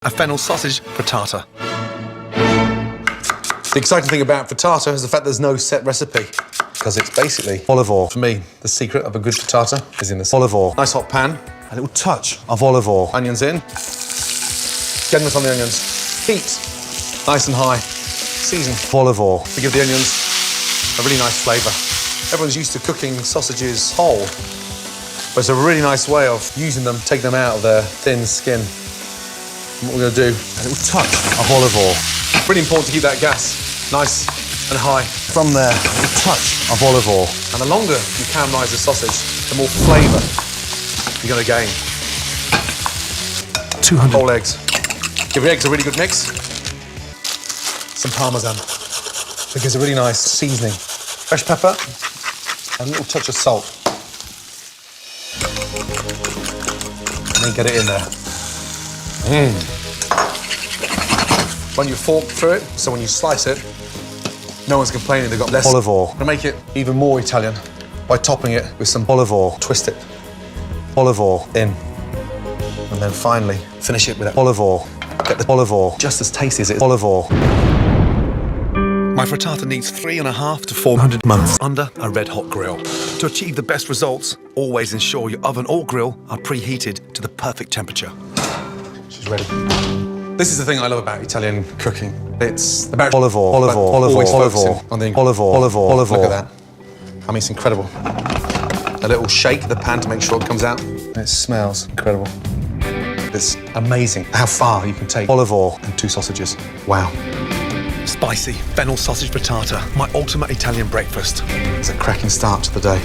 a fennel sausage frittata. The exciting thing about frittata is the fact there's no set recipe, because it's basically olive oil. For me, the secret of a good frittata is in this olive oil. Nice hot pan, a little touch of olive oil. Onions in. Generous on the onions. Heat, nice and high. Season. Olive oil. To give the onions a really nice flavour. Everyone's used to cooking sausages whole, but it's a really nice way of using them, taking them out of their thin skin. And what we're going to do, a little touch of olive oil. Really important to keep that gas nice and high. From there, a little touch of olive oil. And the longer you caramelise the sausage, the more flavour you're going to gain. 200 whole eggs. Give your eggs a really good mix. Some Parmesan. It gives a really nice seasoning. Fresh pepper and a little touch of salt. And then get it in there. Run your fork through it, so when you slice it, no one's complaining they've got less olive oil. To make it even more Italian by topping it with some olive oil. Twist it. Olive oil in. And then finally, finish it with olive oil. Get the olive oil just as tasty as it is. Olive oil. My frittata needs 350 to 400 months under a red-hot grill. To achieve the best results, always ensure your oven or grill are preheated to the perfect temperature. She's ready. This is the thing I love about Italian cooking. It's about olive oil, olive oil, olive oil, olive oil, on the olive oil, olive oil, olive oil. Look at that. I mean, it's incredible. A little shake of the pan to make sure it comes out. It smells incredible. It's amazing how far you can take olive oil and 2 sausages. Wow. Spicy fennel sausage frittata, my ultimate Italian breakfast. It's a cracking start to the day.